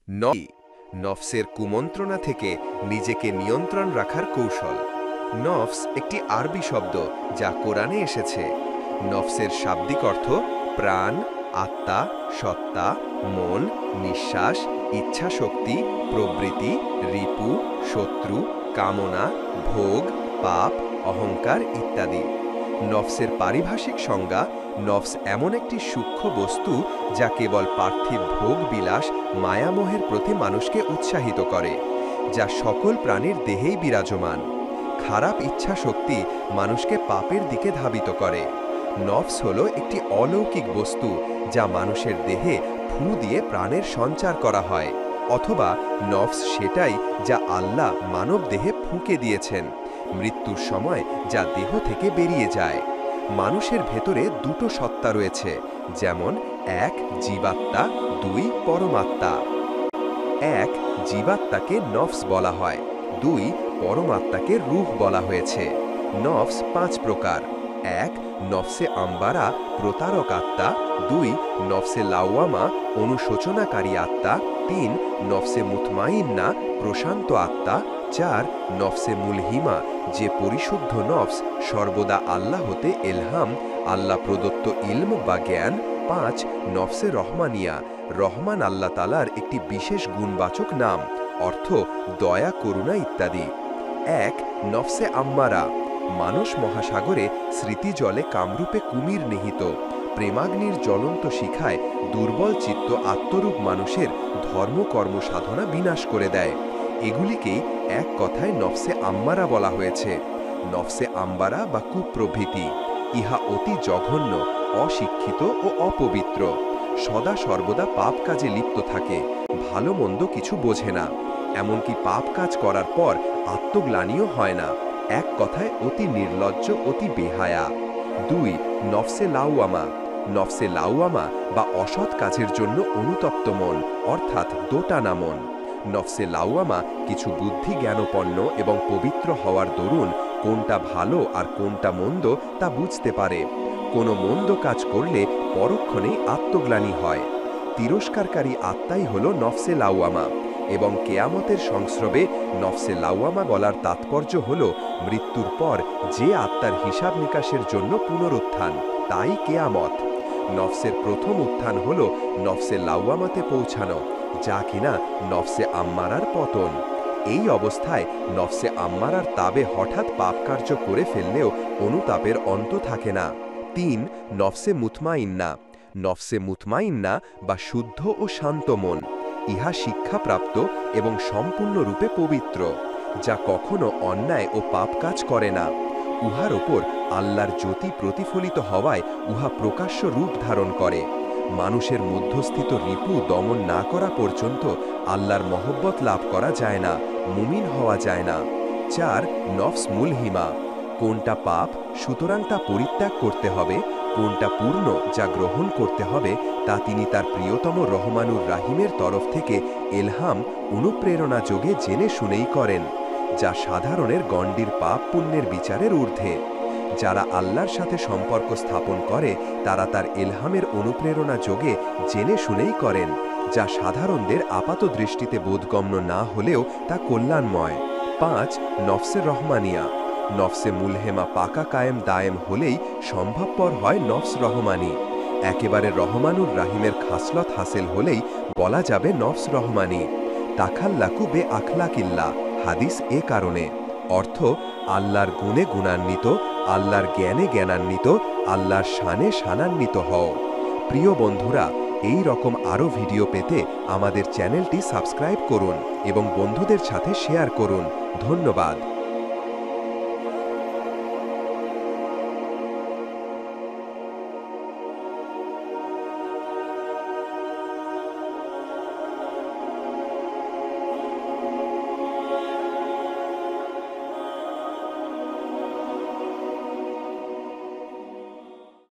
নফসের কুমন্ত্রণা থেকে নিজেকে নিয়ন্ত্রণ রাখার কৌশল। নফস একটি আরবি শব্দ যা কোরআনে এসেছে। নফসের শাব্দিক অর্থ প্রাণ, আত্মা, সত্তা, মন, নিঃশ্বাস, ইচ্ছাশক্তি, প্রবৃত্তি, রিপু, শত্রু, কামনা, ভোগ, পাপ, অহংকার ইত্যাদি। নফসের পারিভাষিক সংজ্ঞা: নফস এমন একটি সূক্ষ্ম বস্তু যা কেবল পার্থিব ভোগ বিলাস, মায়ামোহের প্রতি মানুষকে উৎসাহিত করে, যা সকল প্রাণীর দেহেই বিরাজমান। খারাপ ইচ্ছা শক্তি মানুষকে পাপের দিকে ধাবিত করে। নফস হল একটি অলৌকিক বস্তু যা মানুষের দেহে ফু দিয়ে প্রাণের সঞ্চার করা হয়, অথবা নফস সেটাই যা আল্লাহ মানব দেহে ফুঁকে দিয়েছেন মৃত্যুর সময়, যা দেহ থেকে বেরিয়ে যায়। মানুষের ভেতরে দুটো সত্তা রয়েছে, যেমন এক জীবাত্মা, দুই পরমাত্মা। এক জীবাত্মাকে নফস বলা হয়, দুই পরমাত্মাকে রূহ বলা হয়েছে। নফস 5 প্রকার: এক নফসে আম্বারা, প্রতারক আত্মা; দুই নফসে লাওয়ামা, অনুশোচনাকারী আত্মা; তিন নফসে মুতমাইন্না, প্রশান্ত আত্মা; চার নফসে মুলহিমা, যে পরিশুদ্ধ নফস সর্বদা আল্লাহ হতে এলহাম, আল্লাহ প্রদত্ত ইলম বা জ্ঞান; পাঁচ নফসে রহমানিয়া, রহমান আল্লাহ তালার একটি বিশেষ গুণবাচক নাম, অর্থ দয়া, করুণা ইত্যাদি। এক নফসে আম্মারা, মানস মহাসাগরে স্মৃতিজলে কামরূপে কুমির নিহিত, প্রেমাগ্নির জ্বলন্ত শিখায় দুর্বল চিত্ত আত্মরূপ মানুষের ধর্মকর্ম সাধনা বিনাশ করে দেয়। এগুলিকেই এক কথায় নফসে আম্মারা বলা হয়েছে। নফসে আম্বারা বা কুপ্রভৃতি, ইহা অতি জঘন্য, অশিক্ষিত ও অপবিত্র, সদা সর্বদা পাপ কাজে লিপ্ত থাকে, ভালো মন্দ কিছু বোঝে না, এমনকি পাপ কাজ করার পর আত্মগ্লানিও হয় না, এক কথায় অতি নির্লজ্জ, অতি বেহায়া। দুই নফসে লাউয়ামা, নফসে লাউয়ামা বা অসৎ কাজের জন্য অনুতপ্ত মন, অর্থাৎ দোটানা মন। নফসে লাউয়ামা কিছু বুদ্ধি জ্ঞানপন্ন এবং পবিত্র হওয়ার দরুন কোনটা ভালো আর কোনটা মন্দ তা বুঝতে পারে। কোনো মন্দ কাজ করলে পরক্ষণেই আত্মগ্লানি হয়। তিরস্কারকারী আত্মাই হল নফসে লাউয়ামা, এবং কেয়ামতের সংস্রবে নফসে লাউয়ামা বলার তাৎপর্য হল মৃত্যুর পর যে আত্মার হিসাব নিকাশের জন্য পুনরুত্থান, তাই কেয়ামত। নফসের প্রথম উত্থান হল নফসে লাউয়ামাতে পৌঁছানো, যা কিনা নফসে আম্মারার পতন। এই অবস্থায় নফসে আম্মারার তাবে হঠাৎ পাপকার্য করে ফেললেও অনুতাপের অন্ত থাকে না। তিন নফসে মুতমাইন্না, নফসে মুতমাইন্না বা শুদ্ধ ও শান্ত মন, ইহা শিক্ষাপ্রাপ্ত এবং সম্পূর্ণরূপে পবিত্র, যা কখনো অন্যায় ও পাপ কাজ করে না। উহার ওপর আল্লাহর জ্যোতি প্রতিফলিত হওয়ায় উহা প্রকাশ্য রূপ ধারণ করে। মানুষের মধ্যস্থিত রিপু দমন না করা পর্যন্ত আল্লাহর মহব্বত লাভ করা যায় না, মুমিন হওয়া যায় না। চার নফস মুলহিমা, কোনটা পাপ সুতরাং তা পরিত্যাগ করতে হবে, কোনটা পূর্ণ যা গ্রহণ করতে হবে, তা তিনি তার প্রিয়তম রহমানুর রাহিমের তরফ থেকে এলহাম, অনুপ্রেরণা যোগে জেনে শুনেই করেন, যা সাধারণের গণ্ডির পাপ পুণ্যের বিচারের ঊর্ধ্বে। যারা আল্লাহর সাথে সম্পর্ক স্থাপন করে তারা তার এলহামের অনুপ্রেরণা যোগে জেনে শুনেই করেন, যা সাধারণদের আপাত দৃষ্টিতে বোধগম্য না হলেও তা কল্যাণময়। পাঁচ নফসে রহমানিয়া, নফসে মুলহেমা পাকা কায়েম দায়েম হলেই সম্ভবপর হয় নফস রহমানি। একেবারে রহমানুর রাহিমের খাসলত হাসিল হলেই বলা যাবে নফস রহমানি। তাখাল্লাকু বে আখলাকিল্লা, হাদিস এ কারণে, অর্থ আল্লাহর গুণে গুণান্বিত, আল্লাহর জ্ঞানে জ্ঞানান্বিত, আল্লাহর শানে শানান্বিত হও। প্রিয় বন্ধুরা, এই রকম আরও ভিডিও পেতে আমাদের চ্যানেলটি সাবস্ক্রাইব করুন এবং বন্ধুদের সাথে শেয়ার করুন। ধন্যবাদ।